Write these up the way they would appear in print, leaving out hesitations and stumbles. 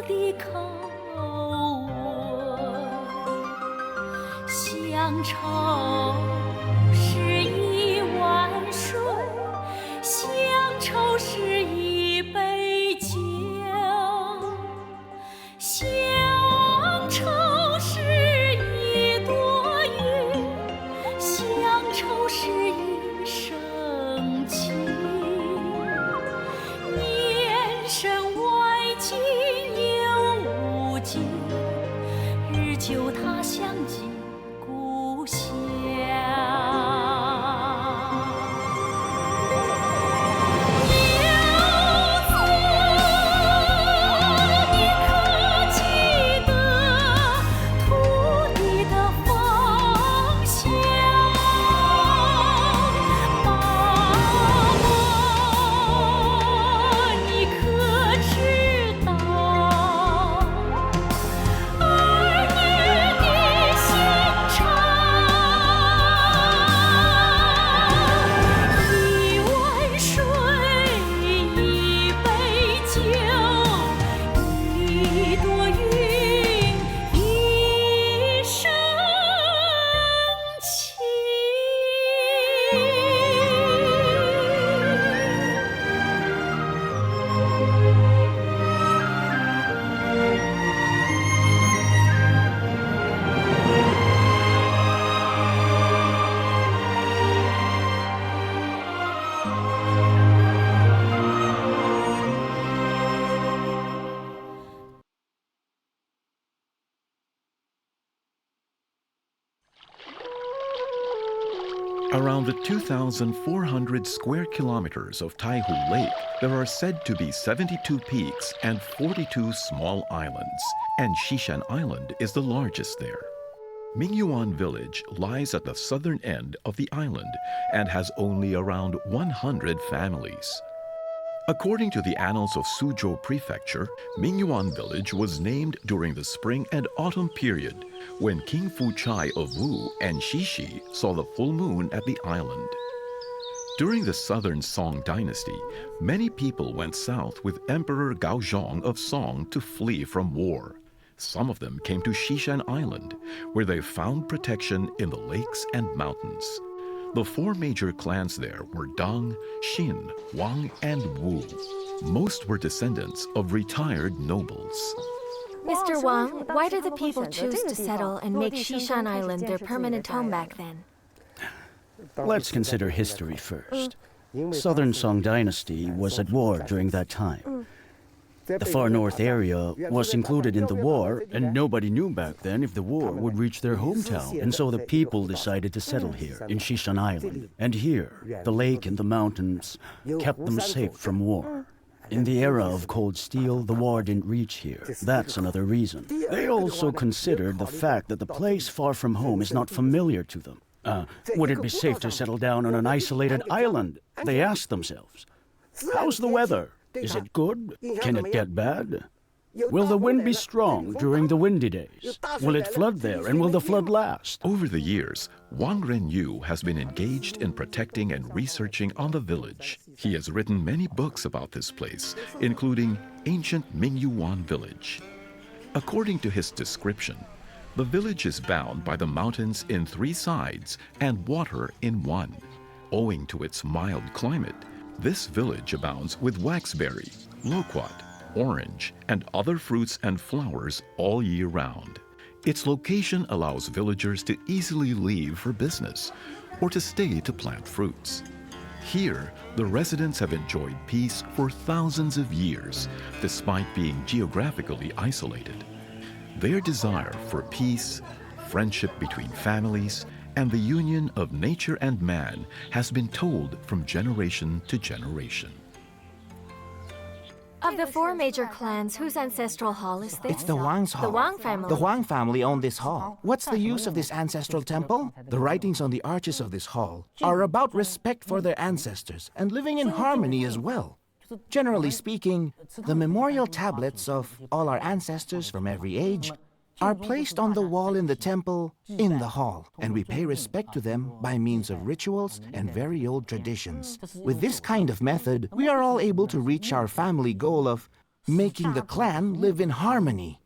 的口吻，乡愁是一碗水，乡愁是一杯酒，乡愁是一朵云，乡愁是一生情。年深外境又无尽，日久他乡即故乡。Around the 2,400 square kilometers of Taihu Lake, there are said to be 72 peaks and 42 small islands, and Xishan Island is the largest there. Mingyuan village lies at the southern end of the island and has only around 100 families. According to the annals of Suzhou Prefecture, Mingyuan village was named during the spring and autumn period when King Fuchai of Wu and Xixi saw the full moon at the island. During the southern Song dynasty, many people went south with Emperor Gaozhong of Song to flee from war. Some of them came to Xishan Island, where they found protection in the lakes and mountains. The four major clans there were Dong, Xin, Wang, and Wu. Most were descendants of retired nobles. Mr. Wang, why did the people choose to settle and make Xishan Island their permanent home back then? Let's consider history first. Southern Song Dynasty was at war during that time. The far north area was included in the war, and nobody knew back then if the war would reach their hometown, and so the people decided to settle here in Xishan Island. And here, the lake and the mountains kept them safe from war. In the era of cold steel, the war didn't reach here. That's another reason. They also considered the fact that the place far from home is not familiar to them. Would it be safe to settle down on an isolated island? They asked themselves. How's the weather? Is it good? Can it get bad? Will the wind be strong during the windy days? Will it flood there, and will the flood last? Over the years, Wang Renyu has been engaged in protecting and researching on the village. He has written many books about this place, including Ancient Mingyuan Village. According to his description, the village is bound by the mountains in three sides and water in one. Owing to its mild climate, this village abounds with waxberry, loquat, orange, and other fruits and flowers all year round. Its location allows villagers to easily leave for business or to stay to plant fruits. Here, the residents have enjoyed peace for thousands of years, despite being geographically isolated. Their desire for peace, friendship between families, and the union of nature and man has been told from generation to generation. Of the four major clans, whose ancestral hall is this? It's the Wang's hall. The Wang family. The Wang family own this hall. What's the use of this ancestral temple? The writings on the arches of this hall are about respect for their ancestors and living in harmony as well. Generally speaking, the memorial tablets of all our ancestors from every age are placed on the wall in the temple in the hall, and we pay respect to them by means of rituals and very old traditions. With this kind of method, we are all able to reach our family goal of making the clan live in harmony.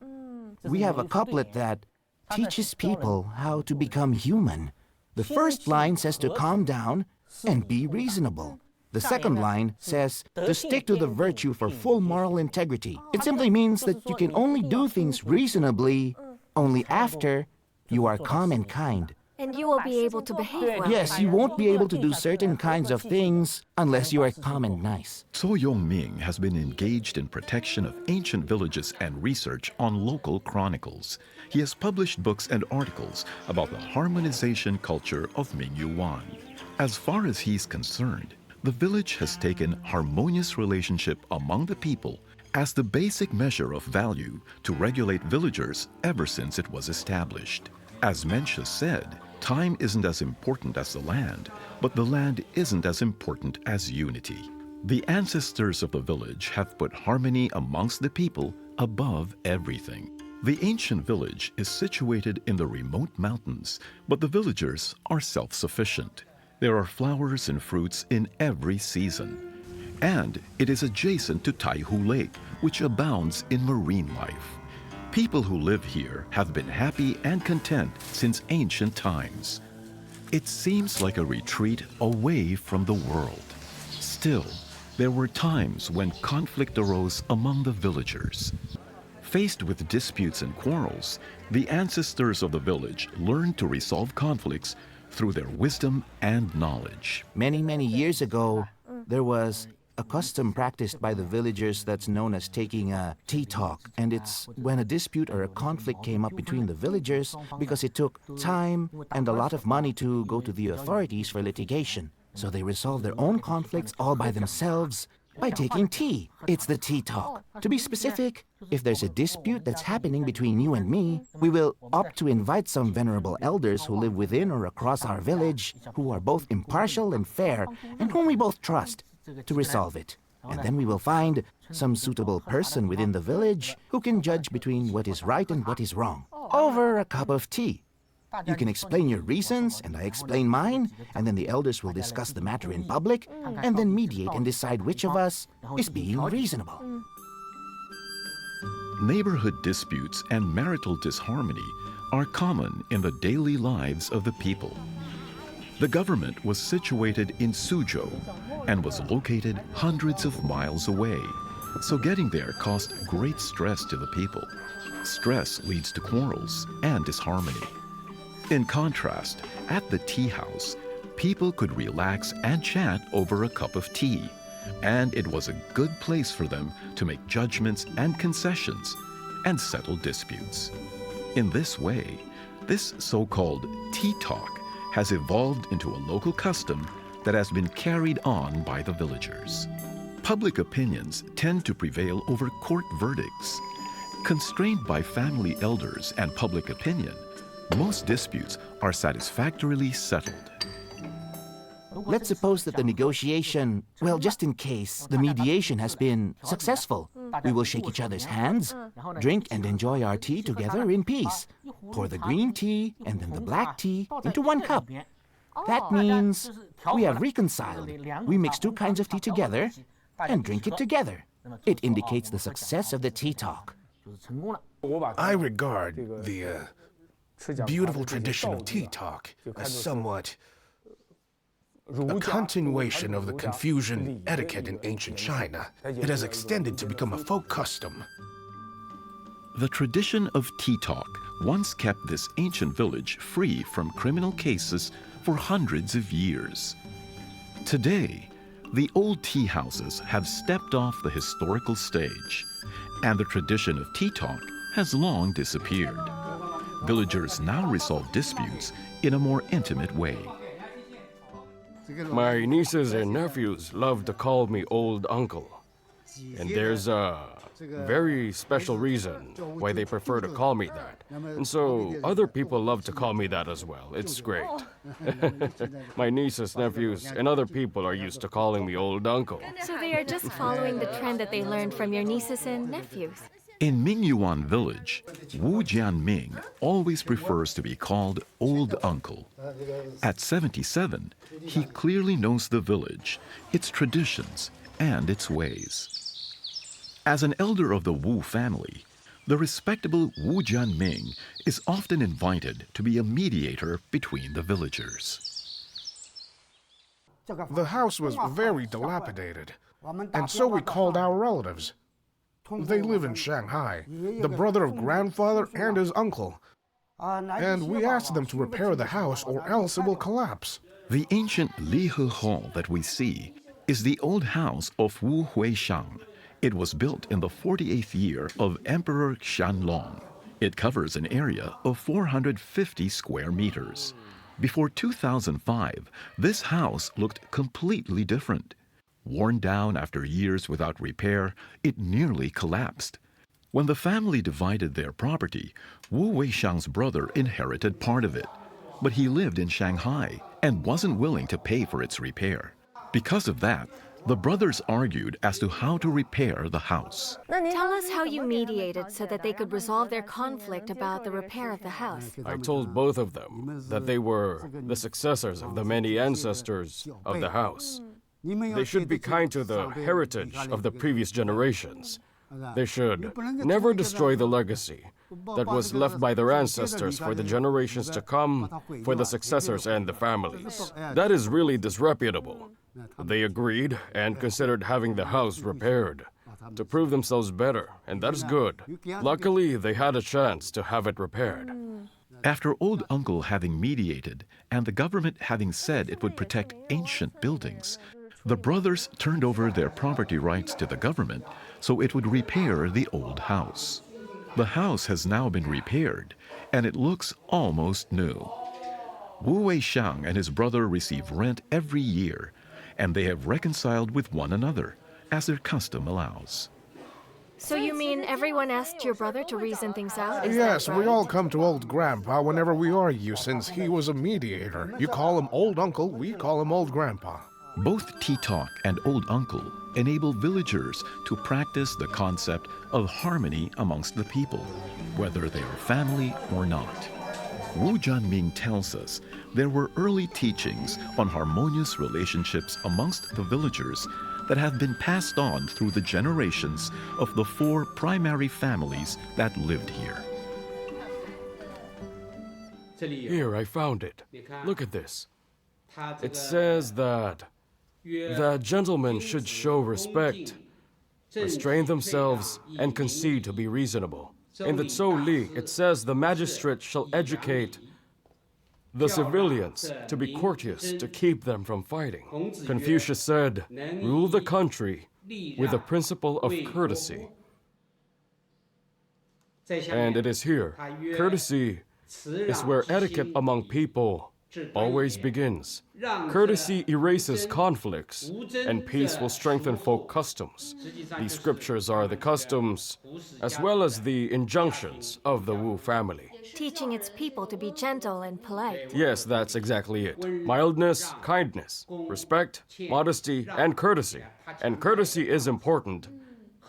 We have a couplet that teaches people how to become human. The first line says to calm down and be reasonable. The second line says to stick to the virtue for full moral integrity. It simply means that you can only do things reasonably only after you are calm and kind. And you will be able to behave well. Yes, you won't be able to do certain kinds of things unless you are calm and nice. So Yong-ming has been engaged in protection of ancient villages and research on local chronicles. He has published books and articles about the harmonization culture of Mingyuan. As far as he's concerned, the village has taken harmonious relationship among the people as the basic measure of value to regulate villagers ever since it was established. As Mencius said, time isn't as important as the land, but the land isn't as important as unity. The ancestors of the village have put harmony amongst the people above everything. The ancient village is situated in the remote mountains, but the villagers are self-sufficient. There are flowers and fruits in every season. And it is adjacent to Taihu Lake, which abounds in marine life. People who live here have been happy and content since ancient times. It seems like a retreat away from the world. Still, there were times when conflict arose among the villagers. Faced with disputes and quarrels, the ancestors of the village learned to resolve conflicts through their wisdom and knowledge. Many years ago, there was a custom practiced by the villagers that's known as taking a tea talk. And it's when a dispute or a conflict came up between the villagers because it took time and a lot of money to go to the authorities for litigation. So they resolved their own conflicts all by themselves by taking tea. It's the tea talk. To be specific, if there's a dispute that's happening between you and me, we will opt to invite some venerable elders who live within or across our village, who are both impartial and fair, and whom we both trust, to resolve it. And then we will find some suitable person within the village who can judge between what is right and what is wrong, over a cup of tea. You can explain your reasons, and I explain mine, and then the elders will discuss the matter in public, and then mediate and decide which of us is being reasonable. Neighborhood disputes and marital disharmony are common in the daily lives of the people. The government was situated in Suzhou and was located hundreds of miles away, so getting there caused great stress to the people. Stress leads to quarrels and disharmony. In contrast, at the tea house, people could relax and chat over a cup of tea, and it was a good place for them to make judgments and concessions and settle disputes. In this way, this so-called tea talk has evolved into a local custom that has been carried on by the villagers. Public opinions tend to prevail over court verdicts. Constrained by family elders and public opinion, most disputes are satisfactorily settled. Let's suppose that the negotiation, well, just in case, the mediation has been successful. We will shake each other's hands, drink and enjoy our tea together in peace. Pour the green tea and then the black tea into one cup. That means we have reconciled. We mix two kinds of tea together and drink it together. It indicates the success of the tea talk. I regard the beautiful tradition of tea talk as somewhat a continuation of the Confucian etiquette in ancient China. It has extended to become a folk custom. The tradition of tea talk once kept this ancient village free from criminal cases for hundreds of years. Today, the old tea houses have stepped off the historical stage, and the tradition of tea talk has long disappeared. Villagers now resolve disputes in a more intimate way. My nieces and nephews love to call me old uncle. And there's a very special reason why they prefer to call me that. And so other people love to call me that as well. It's great. My nieces, nephews, and other people are used to calling me old uncle. So they are just following the trend that they learned from your nieces and nephews. In Mingyuan village, Wu Jianming always prefers to be called old uncle. At 77, he clearly knows the village, its traditions, and its ways. As an elder of the Wu family, the respectable Wu Jianming is often invited to be a mediator between the villagers. The house was very dilapidated, and so we called our relatives. They live in Shanghai, the brother of grandfather and his uncle, and we asked them to repair the house or else it will collapse. The ancient Lihe Hall that we see is the old house of Wu Huishang. It was built in the 48th year of Emperor Qianlong. It covers an area of 450 square meters. Before 2005, this house looked completely different. Worn down after years without repair, it nearly collapsed. When the family divided their property, Wu Weishang's brother inherited part of it. But he lived in Shanghai and wasn't willing to pay for its repair. Because of that, the brothers argued as to how to repair the house. Tell us how you mediated so that they could resolve their conflict about the repair of the house. I told both of them that they were the successors of the many ancestors of the house. They should be kind to the heritage of the previous generations. They should never destroy the legacy that was left by their ancestors for the generations to come, for the successors and the families. That is really disreputable. They agreed and considered having the house repaired to prove themselves better, and that is good. Luckily, they had a chance to have it repaired. After Old Uncle having mediated and the government having said it would protect ancient buildings, the brothers turned over their property rights to the government so it would repair the old house. The house has now been repaired, and it looks almost new. Wu Weishang and his brother receive rent every year, and they have reconciled with one another, as their custom allows. So you mean everyone asked your brother to reason things out? Is Yes, that we right? all come to Old Grandpa whenever we argue, since he was a mediator. You call him Old Uncle, we call him Old Grandpa. Both Tea Talk and Old Uncle enable villagers to practice the concept of harmony amongst the people, whether they are family or not. Wu Jianming tells us there were early teachings on harmonious relationships amongst the villagers that have been passed on through the generations of the 4 primary families that lived here. Here, I found it. Look at this. It says that gentlemen should show respect, restrain themselves, and concede to be reasonable. In the Zhou Li, it says the magistrate shall educate the civilians to be courteous, to keep them from fighting. Confucius said, rule the country with the principle of courtesy. And it is here. Courtesy is where etiquette among people always begins. Courtesy erases conflicts, and peace will strengthen folk customs. These scriptures are the customs as well as the injunctions of the Wu family. Teaching its people to be gentle and polite. Yes, that's exactly it. Mildness, kindness, respect, modesty, and courtesy. And courtesy is important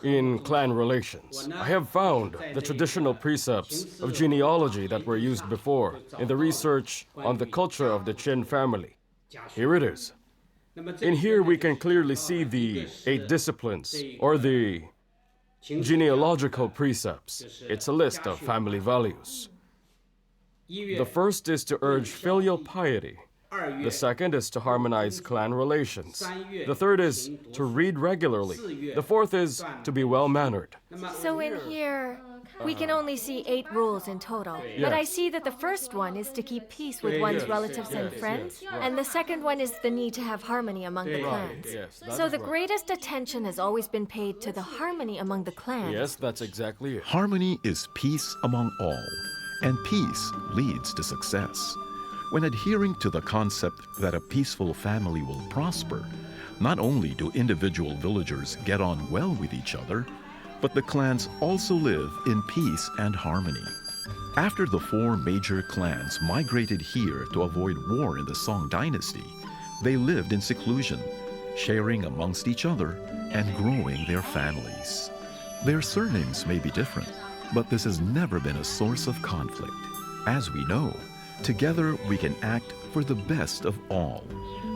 in clan relations. I have found the traditional precepts of genealogy that were used before in the research on the culture of the Qin family. Here it is. In here we can clearly see the 8 disciplines, or the genealogical precepts. It's a list of family values. The first is to urge filial piety. The second is to harmonize clan relations. The third is to read regularly. The fourth is to be well-mannered. So in here, we can only see 8 rules in total. But I see that the first one is to keep peace with one's relatives and friends, and the second one is the need to have harmony among the clans. So the greatest attention has always been paid to the harmony among the clans. Yes, that's exactly it. Harmony is peace among all, and peace leads to success. When adhering to the concept that a peaceful family will prosper, not only do individual villagers get on well with each other, but the clans also live in peace and harmony. After the 4 major clans migrated here to avoid war in the Song dynasty, they lived in seclusion, sharing amongst each other and growing their families. Their surnames may be different, but this has never been a source of conflict. As we know, together we can act for the best of all.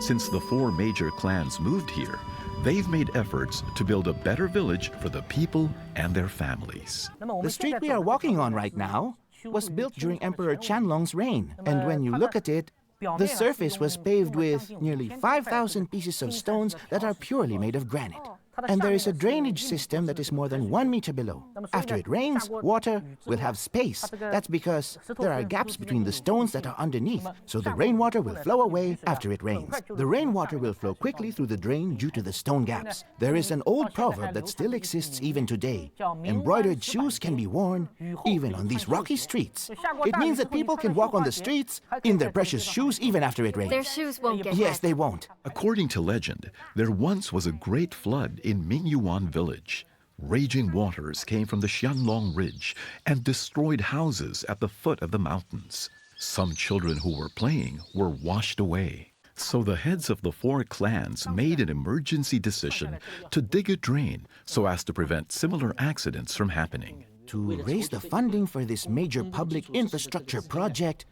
Since the 4 major clans moved here, they've made efforts to build a better village for the people and their families. The street we are walking on right now was built during Emperor Qianlong's reign, and when you look at it, the surface was paved with nearly 5,000 pieces of stones that are purely made of granite. And there is a drainage system that is more than 1 meter below. After it rains, water will have space. That's because there are gaps between the stones that are underneath, so the rainwater will flow away after it rains. The rainwater will flow quickly through the drain due to the stone gaps. There is an old proverb that still exists even today. Embroidered shoes can be worn even on these rocky streets. It means that people can walk on the streets in their precious shoes even after it rains. Their shoes won't get Yes, wet. they won't. According to legend, there once was a great flood in Mingyuan village. Raging waters came from the Xianlong Ridge and destroyed houses at the foot of the mountains. Some children who were playing were washed away. So the heads of the 4 clans made an emergency decision to dig a drain so as to prevent similar accidents from happening. To raise the funding for this major public infrastructure project,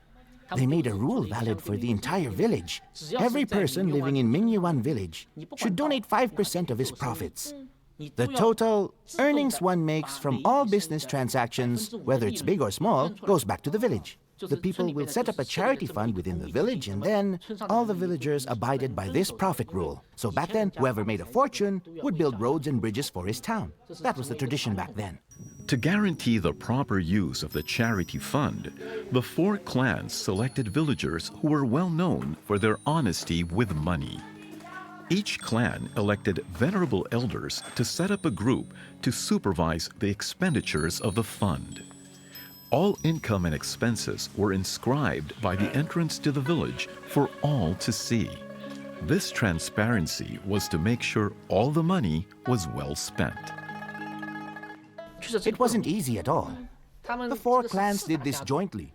they made a rule valid for the entire village. Every person living in Mingyuan village should donate 5% of his profits. The total earnings one makes from all business transactions, whether it's big or small, goes back to the village. The people will set up a charity fund within the village, and then all the villagers abided by this profit rule. So back then, whoever made a fortune would build roads and bridges for his town. That was the tradition back then. To guarantee the proper use of the charity fund, the 4 clans selected villagers who were well known for their honesty with money. Each clan elected venerable elders to set up a group to supervise the expenditures of the fund. All income and expenses were inscribed by the entrance to the village for all to see. This transparency was to make sure all the money was well spent. It wasn't easy at all. The 4 clans did this jointly.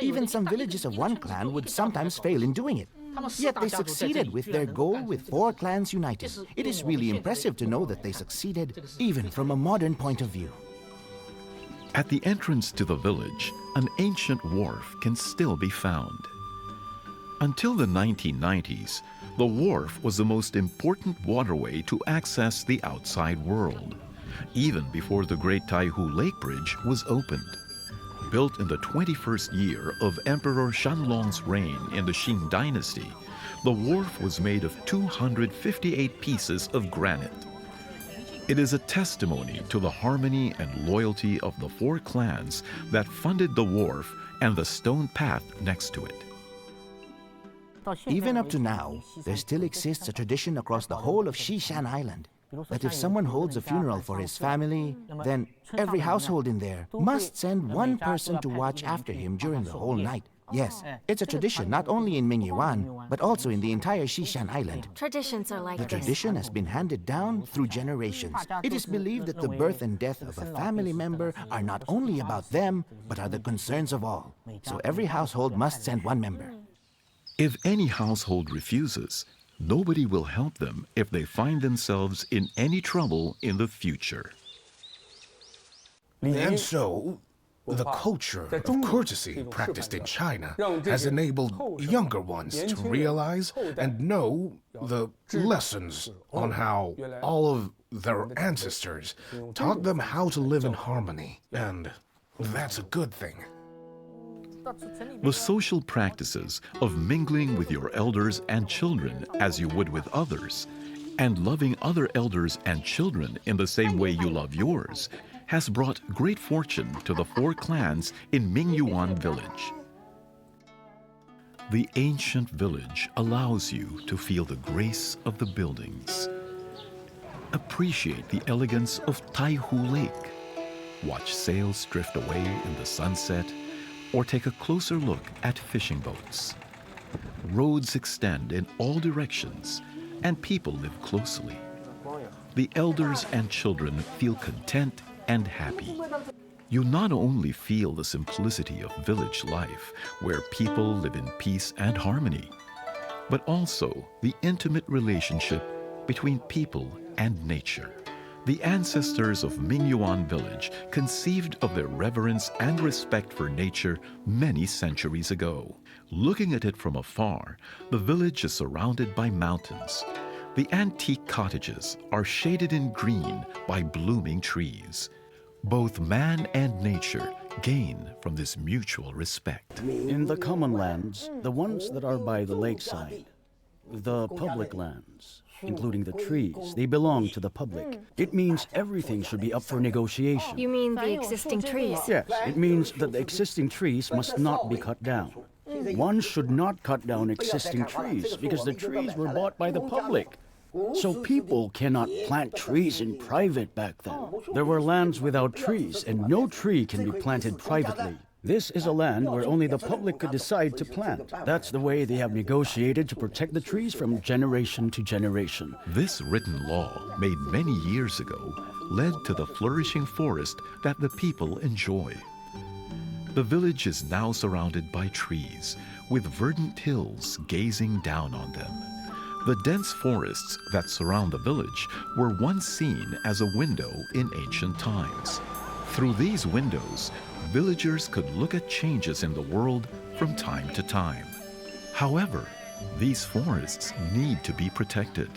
Even some villages of one clan would sometimes fail in doing it. Yet they succeeded with their goal with 4 clans united. It is really impressive to know that they succeeded, even from a modern point of view. At the entrance to the village, an ancient wharf can still be found. Until the 1990s, the wharf was the most important waterway to access the outside world, even before the Great Taihu Lake Bridge was opened. Built in the 21st year of Emperor Qianlong's reign in the Qing dynasty, the wharf was made of 258 pieces of granite. It is a testimony to the harmony and loyalty of the 4 clans that funded the wharf and the stone path next to it. Even up to now, there still exists a tradition across the whole of Xishan Island that if someone holds a funeral for his family, then every household in there must send one person to watch after him during the whole night. Yes, it's a tradition not only in Mingyuan, but also in the entire Xishan Island. Traditions are like The this. tradition has been handed down through generations. It is believed that the birth and death of a family member are not only about them, but are the concerns of all. So every household must send one member. If any household refuses, nobody will help them if they find themselves in any trouble in the future. And so, the culture of courtesy practiced in China has enabled younger ones to realize and know the lessons on how all of their ancestors taught them how to live in harmony. And that's a good thing. The social practices of mingling with your elders and children as you would with others, and loving other elders and children in the same way you love yours, has brought great fortune to the 4 clans in Mingyuan village. The ancient village allows you to feel the grace of the buildings. Appreciate the elegance of Taihu Lake. Watch sails drift away in the sunset, or take a closer look at fishing boats. Roads extend in all directions, and people live closely. The elders and children feel content and happy. You not only feel the simplicity of village life, where people live in peace and harmony, but also the intimate relationship between people and nature. The ancestors of Mingyuan village conceived of their reverence and respect for nature many centuries ago. Looking at it from afar, the village is surrounded by mountains. The antique cottages are shaded in green by blooming trees. Both man and nature gain from this mutual respect. In the common lands, the ones that are by the lakeside, the public lands, including the trees, they belong to the public. It means everything should be up for negotiation. You mean the existing trees? Yes, it means that the existing trees must not be cut down. One should not cut down existing trees because the trees were bought by the public. So people cannot plant trees in private back then. There were lands without trees, and no tree can be planted privately. This is a land where only the public could decide to plant. That's the way they have negotiated to protect the trees from generation to generation. This written law, made many years ago, led to the flourishing forest that the people enjoy. The village is now surrounded by trees, with verdant hills gazing down on them. The dense forests that surround the village were once seen as a window in ancient times. Through these windows, villagers could look at changes in the world from time to time. However, these forests need to be protected.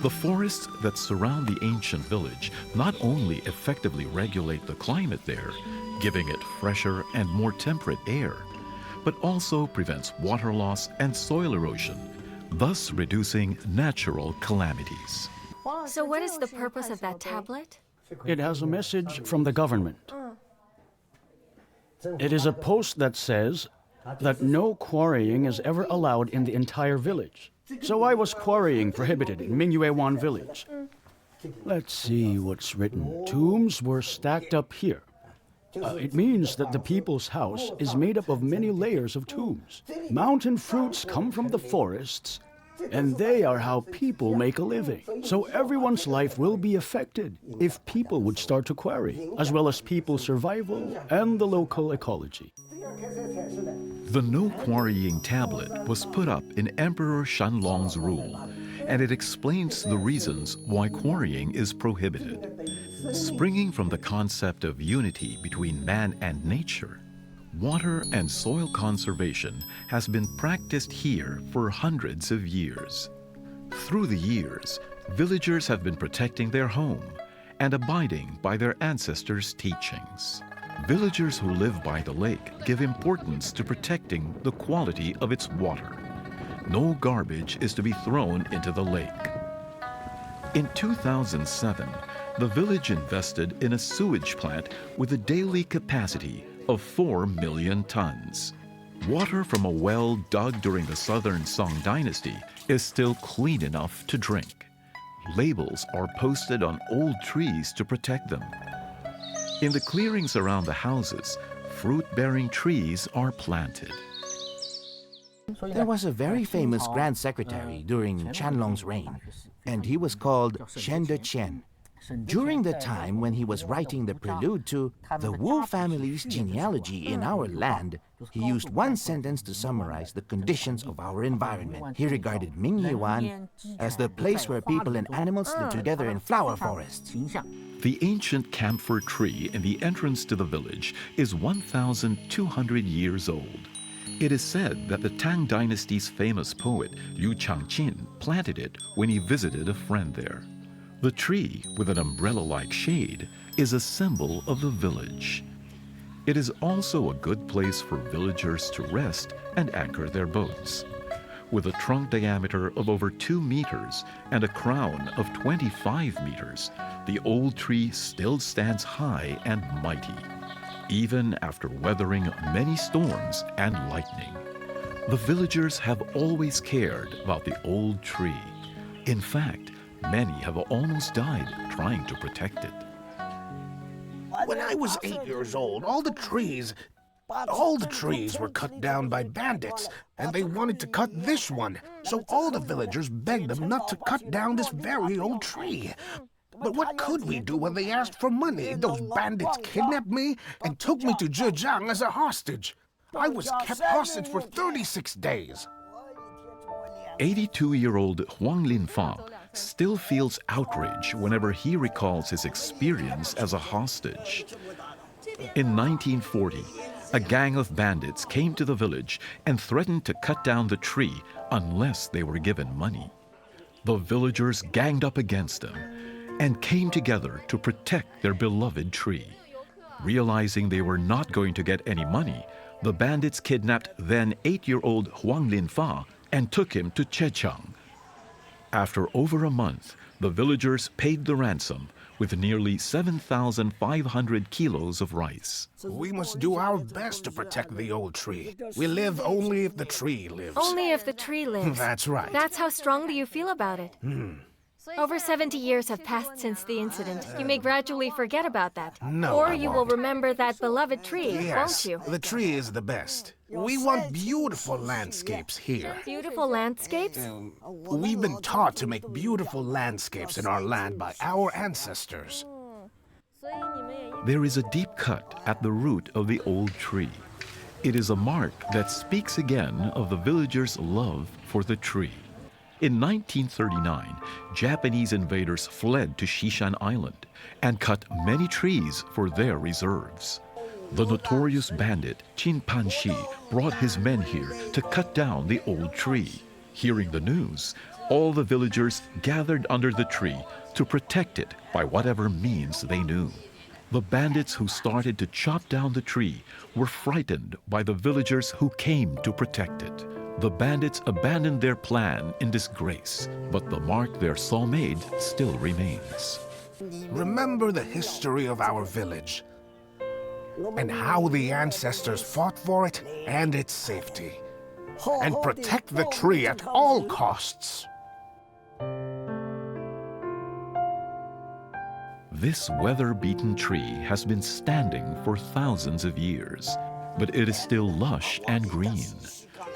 The forests that surround the ancient village not only effectively regulate the climate there, giving it fresher and more temperate air, but also prevents water loss and soil erosion, thus reducing natural calamities. So what is the purpose of that tablet? It has a message from the government. It is a post that says that no quarrying is ever allowed in the entire village. So why was quarrying prohibited in Mingyuewan village? Let's see what's written. Tombs were stacked up here. It means that the people's house is made up of many layers of tombs. Mountain fruits come from the forests, and they are how people make a living. So everyone's life will be affected if people would start to quarry, as well as people's survival and the local ecology. The no quarrying tablet was put up in Emperor Shanlong's rule, and it explains the reasons why quarrying is prohibited. Springing from the concept of unity between man and nature, water and soil conservation has been practiced here for hundreds of years. Through the years, villagers have been protecting their home and abiding by their ancestors' teachings. Villagers who live by the lake give importance to protecting the quality of its water. No garbage is to be thrown into the lake. In 2007, the village invested in a sewage plant with a daily capacity of 4 million tons. Water from a well dug during the Southern Song Dynasty is still clean enough to drink. Labels are posted on old trees to protect them. In the clearings around the houses, fruit-bearing trees are planted. There was a very famous Grand Secretary during Chanlong's reign, and he was called Shen de Qian. During the time when he was writing the prelude to the Wu family's genealogy in our land, he used one sentence to summarize the conditions of our environment. He regarded Mingyuan as the place where people and animals live together in flower forests. The ancient camphor tree in the entrance to the village is 1,200 years old. It is said that the Tang Dynasty's famous poet Liu Changqin planted it when he visited a friend there. The tree, with an umbrella-like shade, is a symbol of the village. It is also a good place for villagers to rest and anchor their boats. With a trunk diameter of over 2 meters and a crown of 25 meters, the old tree still stands high and mighty, even after weathering many storms and lightning. The villagers have always cared about the old tree. In fact, many have almost died trying to protect it. When I was 8 years old, all the trees were cut down by bandits, and they wanted to cut this one. So all the villagers begged them not to cut down this very old tree. But what could we do when they asked for money? Those bandits kidnapped me and took me to Zhejiang as a hostage. I was kept hostage for 36 days. 82-year-old Huang Linfang still feels outrage whenever he recalls his experience as a hostage. In 1940, a gang of bandits came to the village and threatened to cut down the tree unless they were given money. The villagers ganged up against them and came together to protect their beloved tree. Realizing they were not going to get any money, the bandits kidnapped then 8-year-old Huang Linfa and took him to Chechang. After over a month, the villagers paid the ransom with nearly 7,500 kilos of rice. We must do our best to protect the old tree. We live only if the tree lives. Only if the tree lives. That's right. That's how strongly you feel about it. Over 70 years have passed since the incident. You may gradually forget about that. No, or I you won't. will remember that beloved tree, Yes, won't you? the tree is the best. We want beautiful landscapes here. Beautiful landscapes? We've been taught to make beautiful landscapes in our land by our ancestors. There is a deep cut at the root of the old tree. It is a mark that speaks again of the villagers' love for the tree. In 1939, Japanese invaders fled to Shishan Island and cut many trees for their reserves. The notorious bandit Qin Panshi brought his men here to cut down the old tree. Hearing the news, all the villagers gathered under the tree to protect it by whatever means they knew. The bandits who started to chop down the tree were frightened by the villagers who came to protect it. The bandits abandoned their plan in disgrace, but the mark their saw made still remains. Remember the history of our village and how the ancestors fought for it and its safety. And protect the tree at all costs. This weather-beaten tree has been standing for thousands of years, but it is still lush and green.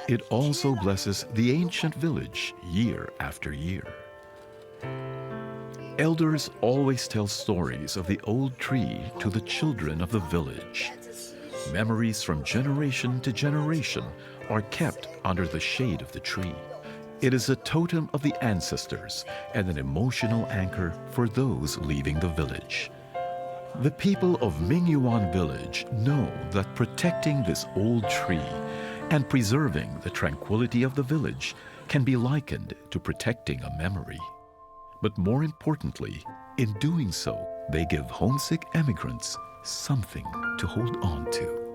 It also blesses the ancient village year after year. Elders always tell stories of the old tree to the children of the village. Memories from generation to generation are kept under the shade of the tree. It is a totem of the ancestors and an emotional anchor for those leaving the village. The people of Mingyuan village know that protecting this old tree and preserving the tranquility of the village can be likened to protecting a memory. But more importantly, in doing so, they give homesick emigrants something to hold on to.